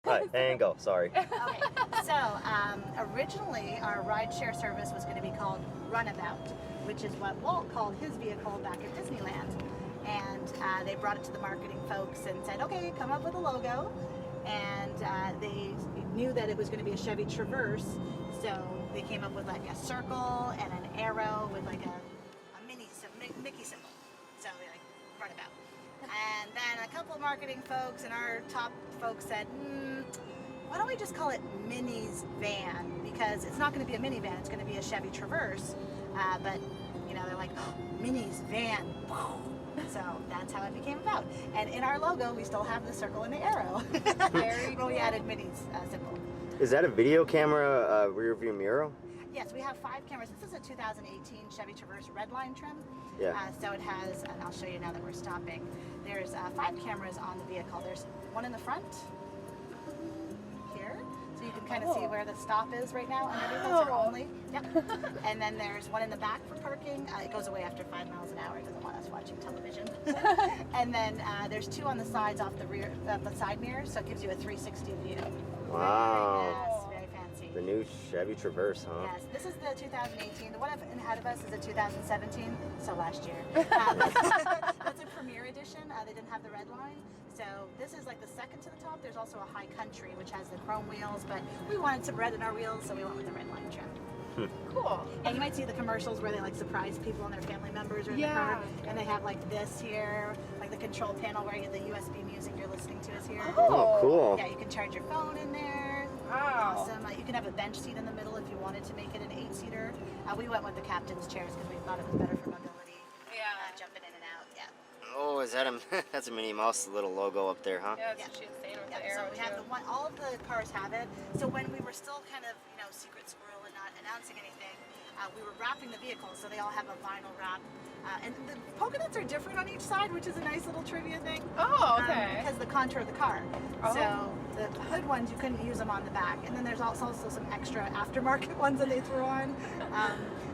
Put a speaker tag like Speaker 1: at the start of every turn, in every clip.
Speaker 1: All right, and go. Sorry.
Speaker 2: Okay, so originally our rideshare service was going to be called Runabout, which is what Walt called his vehicle back at Disneyland. And they brought it to the marketing folks and said, okay, come up with a logo. And they knew that it was going to be a Chevy Traverse, so they came up with like a circle and an arrow with like a Mickey symbol. So they like Runabout. And then a couple marketing folks and our top folks said, why don't we just call it Minnie's van? Because it's not going to be a minivan, it's going to be a Chevy Traverse. But, you know, they're like, oh, Minnie's van. So that's how it became about. And in our logo, we still have the circle and the arrow.
Speaker 3: Very cool.
Speaker 2: We added Minnie's symbol.
Speaker 1: Is that a video camera rear view mirror?
Speaker 2: Yes, we have 5 cameras. This is a 2018 Chevy Traverse Redline trim.
Speaker 1: Yeah.
Speaker 2: So it has, and I'll show you now that we're stopping, there's 5 cameras on the vehicle. There's one in the front, here. So you can kind of see where the stop is right now. Underneath those are only. Yep. And then there's one in the back for parking. It goes away after 5 miles an hour. It doesn't want us watching television. And then there's 2 on the sides off the rear, the side mirrors, so it gives you a 360 view.
Speaker 1: Wow.
Speaker 2: Yes, very fancy.
Speaker 1: The new Chevy Traverse, huh?
Speaker 2: Yes, this is the 2018. The one ahead of us is a 2017, so last year. That's a Premier Edition. They didn't have the red line. So this is like the second to the top. There's also a High Country, which has the chrome wheels, but we wanted some red in our wheels, so we went with the red line trim.
Speaker 3: Cool.
Speaker 2: And you might see the commercials where they like surprise people and their family members are in the car, and they have like this here, like the control panel where you get the USB music you're listening to is here.
Speaker 1: Oh, cool.
Speaker 2: Yeah, you can charge your phone in there.
Speaker 3: Wow.
Speaker 2: Awesome. You can have a bench seat in the middle if you wanted to make it an 8-seater. We went with the captain's chairs because we thought it was better for mobility.
Speaker 3: Yeah.
Speaker 2: Jumping in and out. Yeah.
Speaker 1: Oh, is that a that's a Minnie Mouse little logo up there, huh?
Speaker 3: Yeah, that's what she was saying with the
Speaker 2: Yeah,
Speaker 3: arrow
Speaker 2: so we have
Speaker 3: too.
Speaker 2: the one. All of the cars have it. So when we were still kind of, you know, secret squirrel and not announcing anything, we were wrapping the vehicles, so they all have a vinyl wrap. And the polka dots are different on each side, which is a nice little trivia thing.
Speaker 3: Oh, okay.
Speaker 2: Because the contour of the car.
Speaker 3: Oh.
Speaker 2: So the hood ones, you couldn't use them on the back. And then there's also some extra aftermarket ones that they threw on.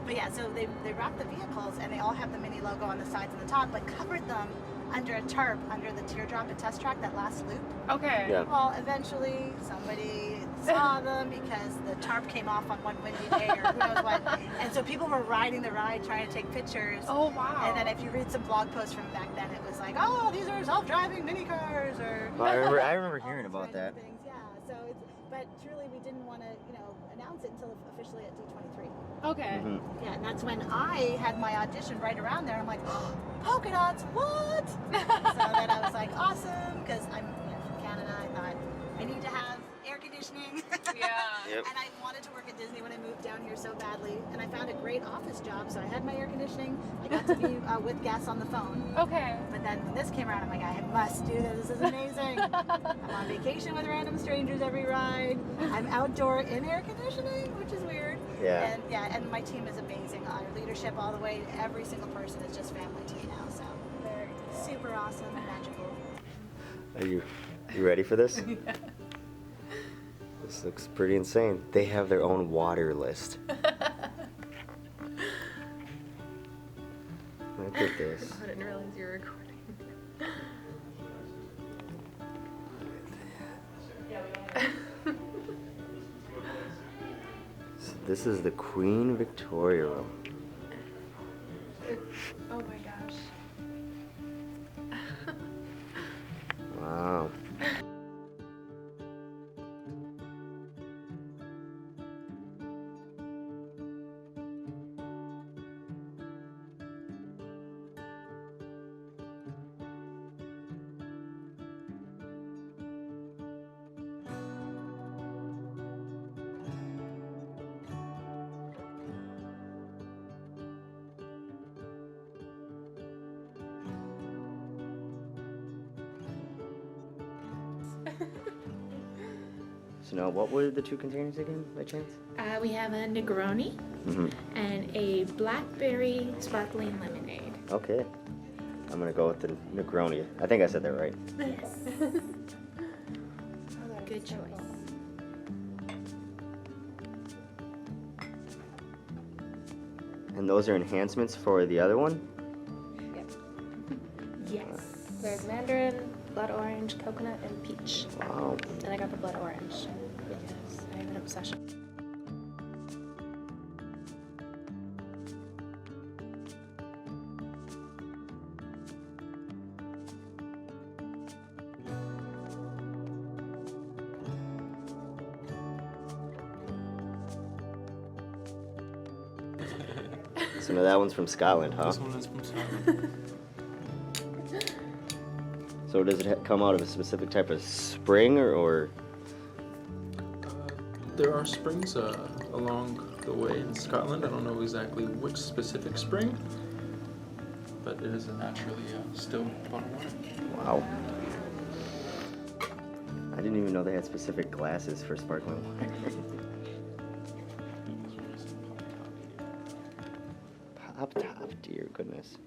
Speaker 2: But yeah, so they wrapped the vehicles, and they all have the Mini logo on the sides and the top, but covered them under a tarp, under the teardrop and test track, that last loop.
Speaker 3: Okay.
Speaker 1: Yeah.
Speaker 2: Well, eventually somebody saw them because the tarp came off on one windy day or who knows what. And so people were riding the ride trying to take pictures.
Speaker 3: Oh, wow.
Speaker 2: And then if you read some blog posts from back then, it was like, oh, these are self-driving mini cars, or
Speaker 1: Well, I remember hearing
Speaker 2: all
Speaker 1: about
Speaker 2: these
Speaker 1: that.
Speaker 2: random things. Yeah. So it's, but truly we didn't want to, you know, announce it until officially at D23.
Speaker 3: Okay.
Speaker 2: Yeah, and that's when I had my audition right around there. I'm like, oh, polka dots, what? So then I was like, awesome, because I'm from Canada. I thought I need to have air conditioning.
Speaker 3: Yeah.
Speaker 1: Yep.
Speaker 2: And I wanted to work at Disney when I moved down here so badly. And I found a great office job, so I had my air conditioning. I got to be with guests on the phone.
Speaker 3: Okay.
Speaker 2: But then when this came around, I'm like, I must do this. This is amazing. I'm on vacation with random strangers every ride. I'm outdoor in air conditioning, which is weird.
Speaker 1: Yeah.
Speaker 2: And my team is amazing. Our leadership all the way, every single person is just family to me now. So
Speaker 3: Very cool.
Speaker 2: super awesome and magical.
Speaker 1: Are you ready for this? This looks pretty insane. They have their own water list. Look at this.
Speaker 3: I didn't realize you were recording.
Speaker 1: So this is the Queen Victoria room.
Speaker 3: Oh my gosh.
Speaker 1: Wow. So now, what were the 2 containers again, by chance?
Speaker 4: We have a Negroni and a blackberry sparkling lemonade.
Speaker 1: Okay. I'm gonna go with the Negroni. I think I said that right.
Speaker 4: Yes. Good choice.
Speaker 1: And those are enhancements for the other one?
Speaker 4: Yes. There's Mandarin, blood orange, coconut, and peach.
Speaker 1: Wow.
Speaker 4: And I got the blood orange because I have an obsession.
Speaker 1: So now that one's from Scotland, huh?
Speaker 5: This one is from Scotland.
Speaker 1: So does it come out of a specific type of spring or?
Speaker 5: There are springs along the way in Scotland. I don't know exactly which specific spring, but it is a naturally still bottled water.
Speaker 1: Wow. I didn't even know they had specific glasses for sparkling water. Pop top, dear goodness.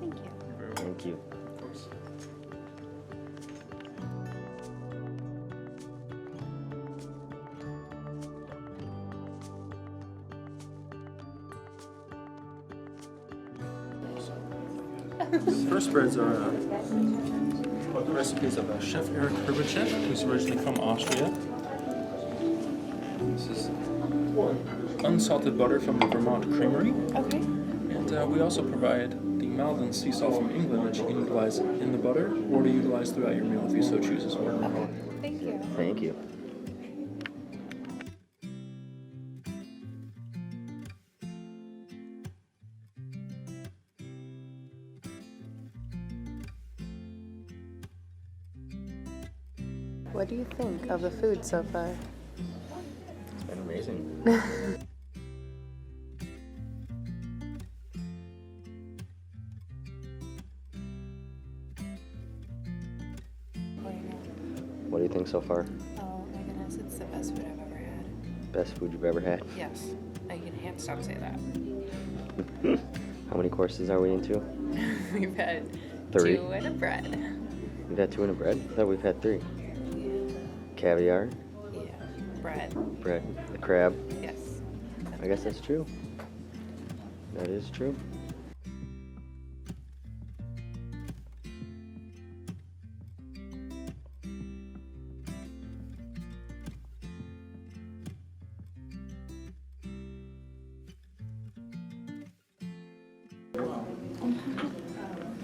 Speaker 4: Thank you.
Speaker 1: Thank you.
Speaker 5: The first breads are recipes of Chef Eric Herberchef, who's originally from Austria. This is unsalted butter from the Vermont Creamery.
Speaker 4: Okay.
Speaker 5: And we also provide the Malden sea salt from England that you can utilize in the butter or to utilize throughout your meal if you so choose as well.
Speaker 4: Thank you.
Speaker 1: Thank you.
Speaker 3: What do you think of the food so far?
Speaker 1: It's been amazing. What do you think so far?
Speaker 6: Oh my goodness, it's the best food I've ever had.
Speaker 1: Best food you've ever had?
Speaker 6: Yes, I can hands down say that.
Speaker 1: How many courses are we into?
Speaker 6: We've had
Speaker 1: 3.
Speaker 6: 2 and a bread.
Speaker 1: We've had 2 and a bread? I thought we've had 3. Caviar,
Speaker 6: Yeah, bread.
Speaker 1: bread, the crab.
Speaker 6: Yes.
Speaker 1: I guess that's true. That is true.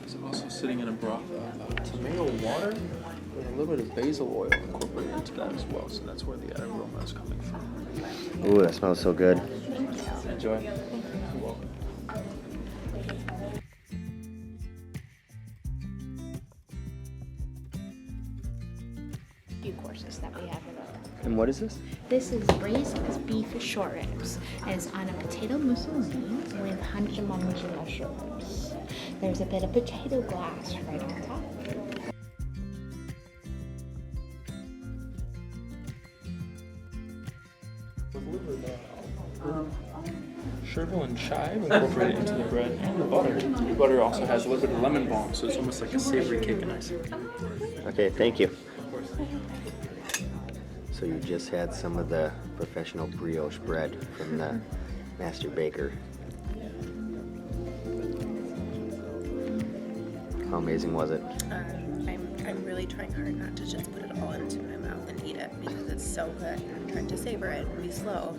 Speaker 5: It's also sitting in a broth of tomato water with a little bit of basil oil incorporated into that as well. So that's where the aroma is coming from.
Speaker 1: Ooh, that smells so good.
Speaker 5: Enjoy. You're welcome.
Speaker 4: Few courses that we have.
Speaker 1: And what is this?
Speaker 4: This is braised beef short ribs. It's on a potato mousseline with honey and lemon mushrooms. There's a bit of potato glass right on top.
Speaker 5: Chervil and chive incorporated into the bread and the butter. The butter also has a little bit of lemon balm, so it's almost like a savory cake and icing.
Speaker 1: Okay, thank you. So you just had some of the professional brioche bread from the master baker. How amazing was it?
Speaker 6: I'm really trying hard not to just put it all into my mouth and eat it because it's so good. I'm trying to savor it and be slow.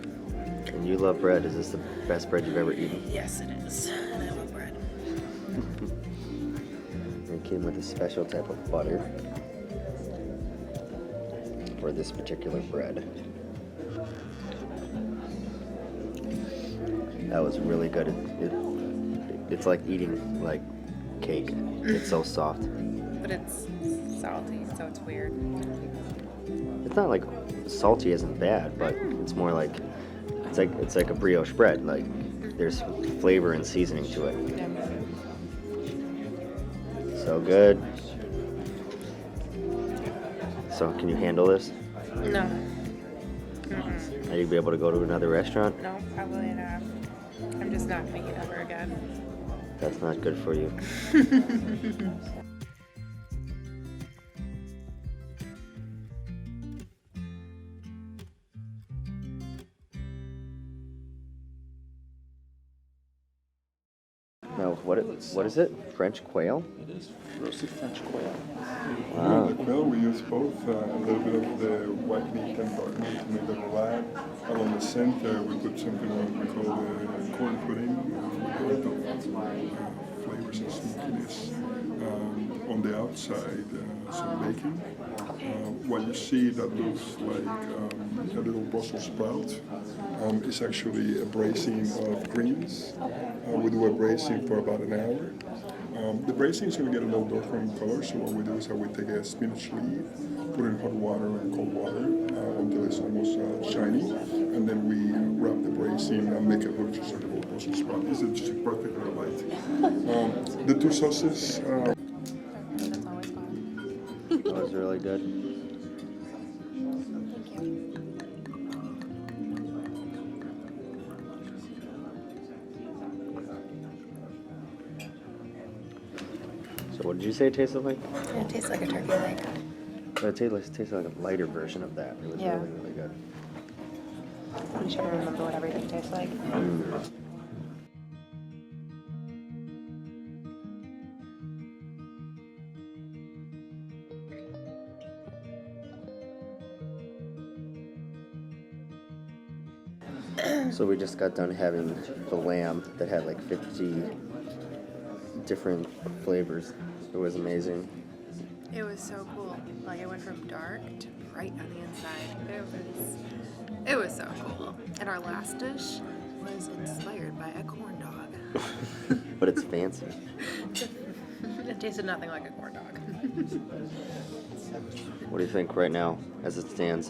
Speaker 1: And you love bread. Is this the best bread you've ever eaten?
Speaker 6: Yes, it is. And I love bread.
Speaker 1: It came with a special type of butter for this particular bread. That was really good. It's like eating like cake. It's so soft.
Speaker 6: But it's salty, so it's weird.
Speaker 1: It's not like salty isn't bad, but it's more like it's like a brioche bread. Like there's flavor and seasoning to it. So good. So can you handle this?
Speaker 6: No.
Speaker 1: Are you be able to go to another restaurant?
Speaker 6: No, probably not. not gonna eat ever again.
Speaker 1: That's not good for you. Now, what is it? French quail?
Speaker 5: It is roasted French quail.
Speaker 1: Wow.
Speaker 7: The quail, we use both a little bit of the white meat and dark meat to make the roulade. Along the center, we put something we call the corn pudding with a lot of flavors and smokiness. On the outside, some bacon. What you see that looks like a little Brussels sprout is actually a braising of greens. We do a braising for about an hour. The braising is going to get a little darker in color, so what we do is that we take a spinach leaf, put it in hot water and cold water until it's almost shiny, and then we wrap the braising and make it look just like a little Brussels sprout. This is just perfectly light. The two sauces.
Speaker 6: That's always fun.
Speaker 1: That was really good. So what did you say it tasted like?
Speaker 6: It tastes like a turkey leg.
Speaker 1: It tasted like a lighter version of that. It was
Speaker 6: Yeah.
Speaker 1: really, really good.
Speaker 6: I'm trying to remember what everything tastes like.
Speaker 1: So we just got done having the lamb that had like 50 different flavors. It was amazing.
Speaker 6: It was so cool. Like it went from dark to bright on the inside. It was so cool. And our last dish was inspired by a corn dog.
Speaker 1: But it's fancy.
Speaker 6: It tasted nothing like a corn dog.
Speaker 1: What do you think right now, as it stands?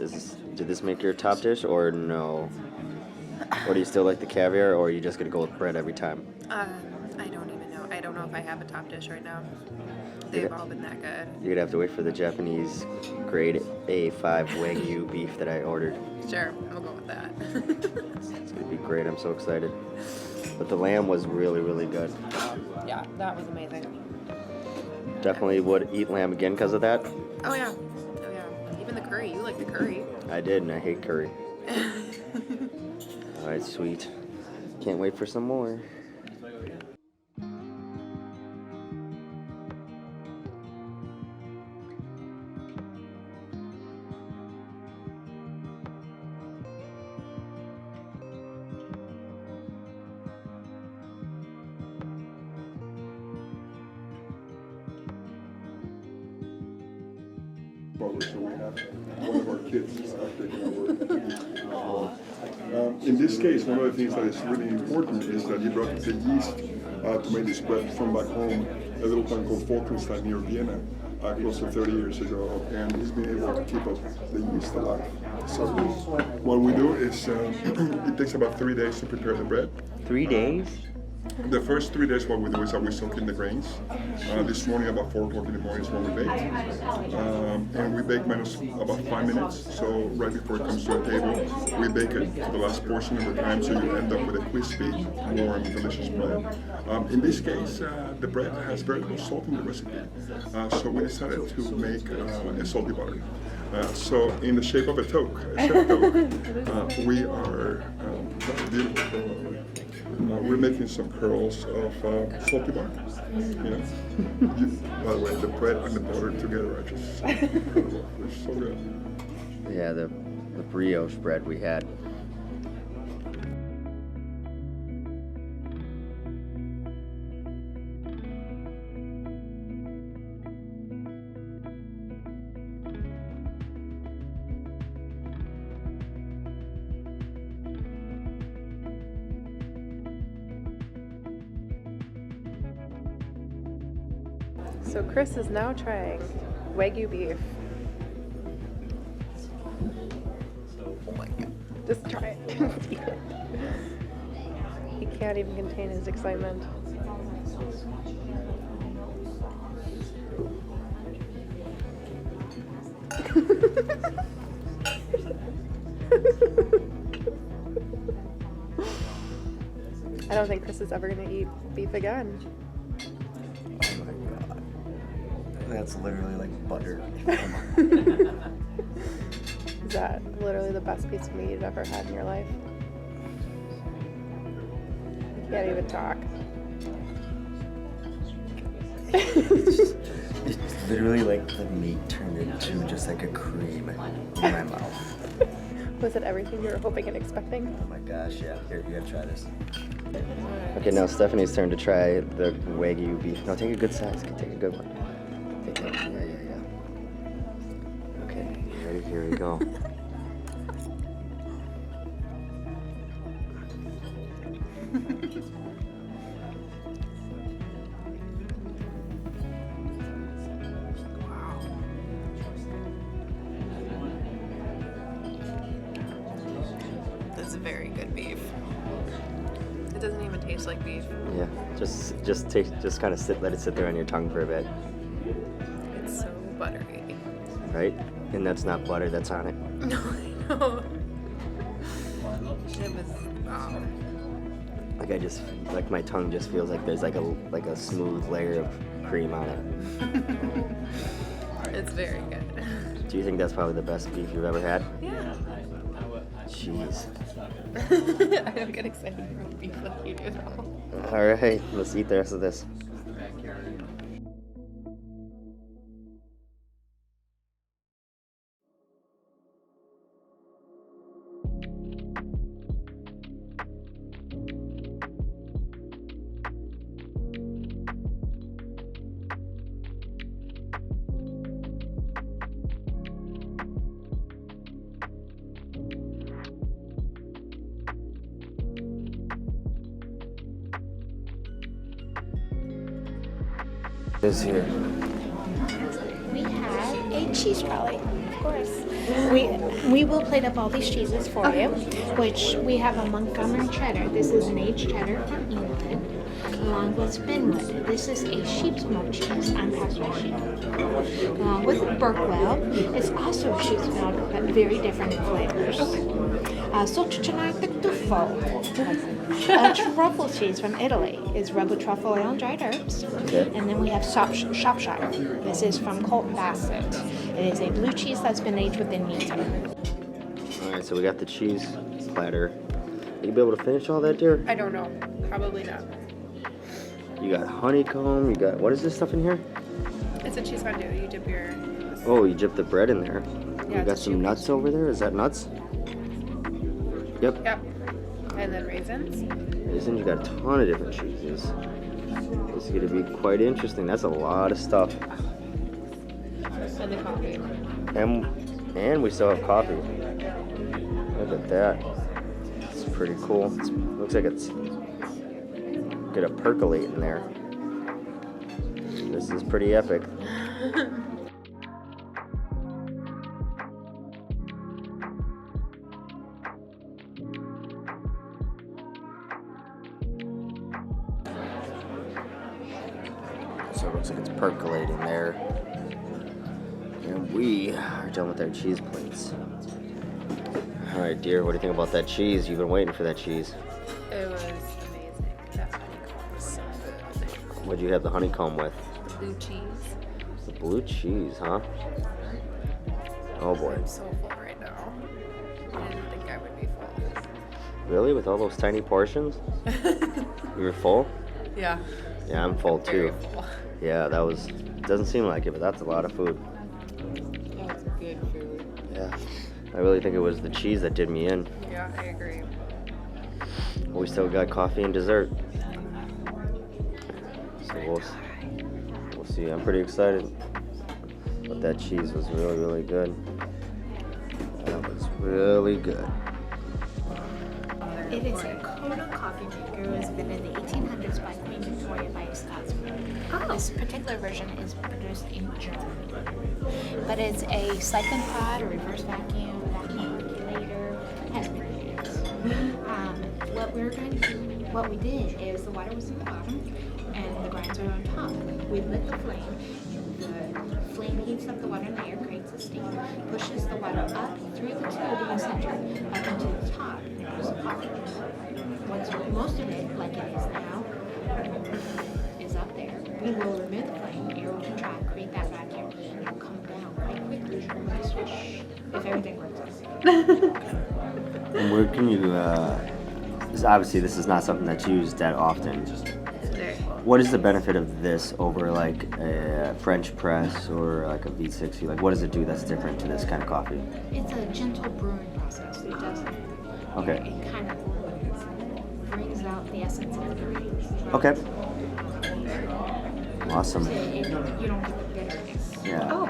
Speaker 1: Did this make your top dish or no? Or do you still like the caviar, or are you just gonna go with bread every time?
Speaker 6: I don't even know. I don't know if I have a top dish right now. They've all been that good.
Speaker 1: You're gonna have to wait for the Japanese grade A5 Wagyu beef that I ordered.
Speaker 6: Sure, we'll go with that.
Speaker 1: It's gonna be great. I'm so excited. But the lamb was really, really good.
Speaker 6: Yeah, that was amazing.
Speaker 1: Definitely would eat lamb again because of that.
Speaker 6: Oh yeah. Oh yeah. Even the curry. You like the curry.
Speaker 1: I did, and I hate curry. All right, sweet. Can't wait for some more.
Speaker 7: So we have one of our kids taking our in this case, one of the things that is really important is that he brought the yeast to make this bread from back home, a little town called Falkenstein near Vienna, close to 30 years ago, and he's been able to keep up the yeast alive. So what we do is it takes about 3 days to prepare the bread.
Speaker 1: 3 days?
Speaker 7: The first 3 days, what we do is that we soak in the grains. This morning, about 4 o'clock in the morning is when we bake. And we bake minus about 5 minutes. So right before it comes to the table, we bake it for the last portion of the time, so you end up with a crispy, warm, delicious bread. In this case, the bread has very little salt in the recipe. So we decided to make a salty butter. So in the shape of a toque, a chef toque, we are we're making some curls of salty butter. You know, by the way, the bread and the butter together are just incredible. They're so good.
Speaker 1: Yeah, the brioche bread we had.
Speaker 3: So Chris is now trying Wagyu beef. Oh my god. Just try it. Eat it. He can't even contain his excitement. I don't think Chris is ever gonna eat beef again.
Speaker 1: Oh my god. That's literally like butter.
Speaker 3: Is that literally the best piece of meat you've ever had in your life? You can't even talk.
Speaker 1: It's literally like the meat turned into just like a cream in my mouth.
Speaker 3: Was it everything you were hoping and expecting?
Speaker 1: Oh my gosh, yeah. Here, you gotta try this. Okay, now Stephanie's turn to try the Wagyu beef. No, take a good size. Okay, take a good one. Take that. Yeah. Okay, ready? Here we go.
Speaker 6: That's very good beef. It doesn't even taste like beef.
Speaker 1: Yeah, just kind of let it sit there on your tongue for a bit,
Speaker 6: It's so buttery.
Speaker 1: right? And that's not butter that's on it.
Speaker 6: No, I know. It was,
Speaker 1: Like my tongue just feels like there's like a smooth layer of cream on it.
Speaker 6: it's very good.
Speaker 1: Do you think that's probably the best beef you've ever had?
Speaker 6: Yeah.
Speaker 1: Jeez.
Speaker 6: I don't get excited for beef like you do though.
Speaker 1: All right, let's eat the rest of this. This here.
Speaker 4: We have a cheese trolley, of course. We will plate up all these cheeses for you, which we have a Montgomery cheddar. This is an aged cheddar from England, along with Spinwood. This is a sheep's milk cheese, unpacked sheep. Along with Berkwell, it's also sheep's milk, but very different flavors. Sottichanac de Tuffo, a truffle cheese from Italy, is rubbed with truffle oil and dried herbs.
Speaker 1: Okay.
Speaker 4: And then we have Shropshire. This is from Colton Bassett. It is a blue cheese that's been aged within Nita.
Speaker 1: All right, so we got the cheese platter. You be able to finish all that, dear?
Speaker 6: I don't know. Probably not.
Speaker 1: You got honeycomb. You got what is this stuff in here?
Speaker 6: It's a cheese fondue. You dip your.
Speaker 1: Oh, you dip the bread in there.
Speaker 6: Yeah,
Speaker 1: You got
Speaker 6: it's
Speaker 1: some nuts over there. Is that nuts? Yep.
Speaker 6: Yep. And then raisins.
Speaker 1: Isn't you got a ton of different cheeses. This is gonna be quite interesting. That's a lot of stuff.
Speaker 6: And the coffee.
Speaker 1: And we still have coffee. Look at that. It's pretty cool. Looks like it's gonna percolate in there. This is pretty epic. So it looks like it's percolating there. And we are done with our cheese plates. All right, dear, what do you think about that cheese? You've been waiting for that cheese.
Speaker 6: It was amazing. That honeycomb was so good.
Speaker 1: What'd you have the honeycomb with?
Speaker 6: The blue cheese.
Speaker 1: The blue cheese, huh? Oh boy.
Speaker 6: I'm so full right now. I didn't think I would be full.
Speaker 1: Really? With all those tiny portions? You were full?
Speaker 6: Yeah.
Speaker 1: Yeah, I'm full
Speaker 6: Very
Speaker 1: too.
Speaker 6: full.
Speaker 1: Yeah, doesn't seem like it, but that's a lot of food.
Speaker 6: That's good food.
Speaker 1: Yeah. I really think it was the cheese that did me in.
Speaker 6: Yeah, I agree.
Speaker 1: We still got coffee and dessert. So we'll see. I'm pretty excited. But that cheese was really, really good. That was really good.
Speaker 4: It is a Kona coffee maker. It was invented in the 1800s by Queen Victoria by a Scotsman. This particular version is produced in Germany. But it's a siphon pod, a reverse vacuum percolator, has been used. What we did is the water was in the bottom and the grinds are on top. We lit the flame. The flame heats up the water in the air, creates a steam, pushes the water up through the tube in the center, up into the top, and it goes to coffee. once most of it, like it is now, is up there, we will remove the flame, air will contract, create that vacuum, and it'll come down quite quickly with a swish, if everything works out.
Speaker 1: And where can you, obviously this is not something that's used that often.
Speaker 6: Very cool.
Speaker 1: What is the benefit of this over like a French press or like a V60? Like what does it do that's different to this kind of coffee?
Speaker 4: It's a gentle brewing process. It doesn't.
Speaker 1: Okay.
Speaker 4: It kind of brings out the essence of the grain.
Speaker 1: Okay. Awesome.
Speaker 4: So you don't get the bitterness.
Speaker 1: Yeah.
Speaker 6: Oh.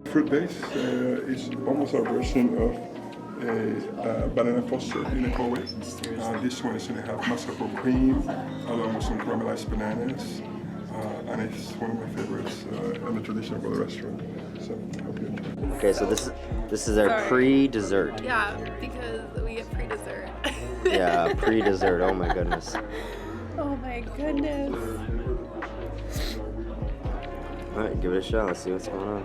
Speaker 7: Fruit base is almost a version of a banana foster in a cold way. This one is going to have mascarpone cream along with some caramelized bananas, and it's one of my favorites in the tradition of the restaurant. So I hope you enjoy.
Speaker 1: Okay, so this is our
Speaker 6: Sorry.
Speaker 1: pre-dessert.
Speaker 6: Yeah, because we get pre-dessert.
Speaker 1: Yeah, pre-dessert. Oh my goodness.
Speaker 6: Oh my goodness.
Speaker 1: All right, give it a shot. Let's see what's going on.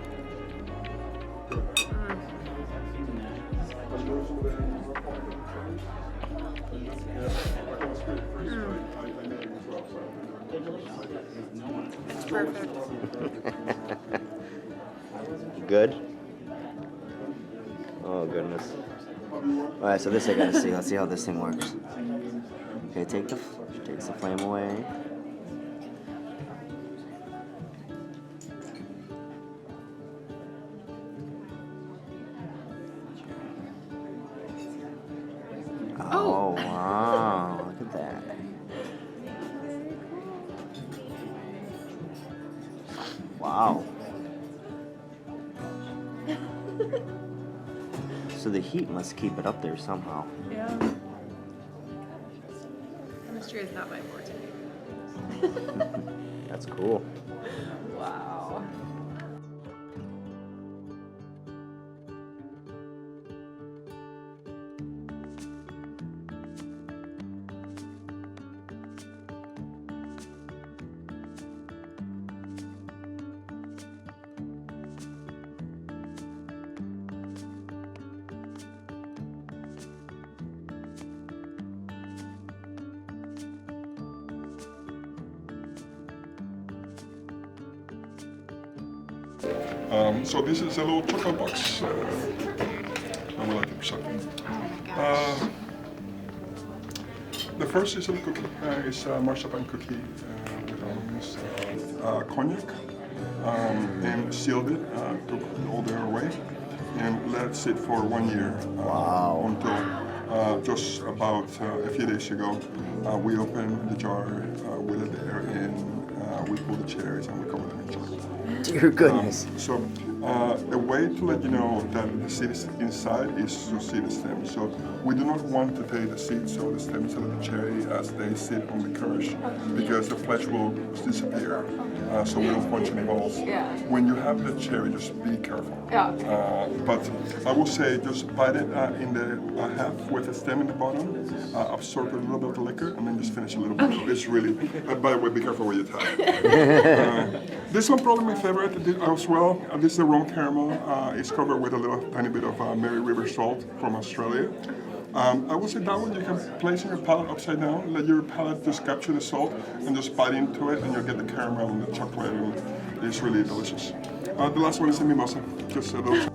Speaker 6: It's perfect.
Speaker 1: Good? Oh goodness. Alright, so this I gotta see. Let's see how this thing works. Okay, takes the flame away. Oh wow, look at that. Wow. So the heat must keep it up there somehow.
Speaker 6: Yeah. Chemistry is not my forte.
Speaker 1: That's cool.
Speaker 6: Wow.
Speaker 7: So this is a little chocolate box. I would like to present it. The first is a little cookie. It's a marzipan cookie with almonds, cognac, and sealed it, took all the air away, and let it sit for 1 year.
Speaker 1: Wow.
Speaker 7: Until just about a few days ago, we opened the jar, we let the air in, we pulled the cherries, and we covered them in chocolate.
Speaker 1: Dear goodness.
Speaker 7: So a way to let you know that the seed is inside is to see the stem. So we do not want to take the seeds or the stems out of the cherry as they sit on the crush because the flesh will disappear. So we don't punch any holes.
Speaker 6: Yeah.
Speaker 7: When you have the cherry, just be careful.
Speaker 6: Yeah.
Speaker 7: But I will say just bite it in the half with a stem in the bottom, absorb a little bit of the liquor, and then just finish a little bit. It's really, by the way, be careful with your tie. This one probably my favorite as well. This is the rum caramel. It's covered with a little tiny bit of Mary River salt from Australia. I would say that one you can place in your palate upside down, let your palate just capture the salt, and just bite into it, and you'll get the caramel and the chocolate, and it's really delicious. The last one is a mimosa, just those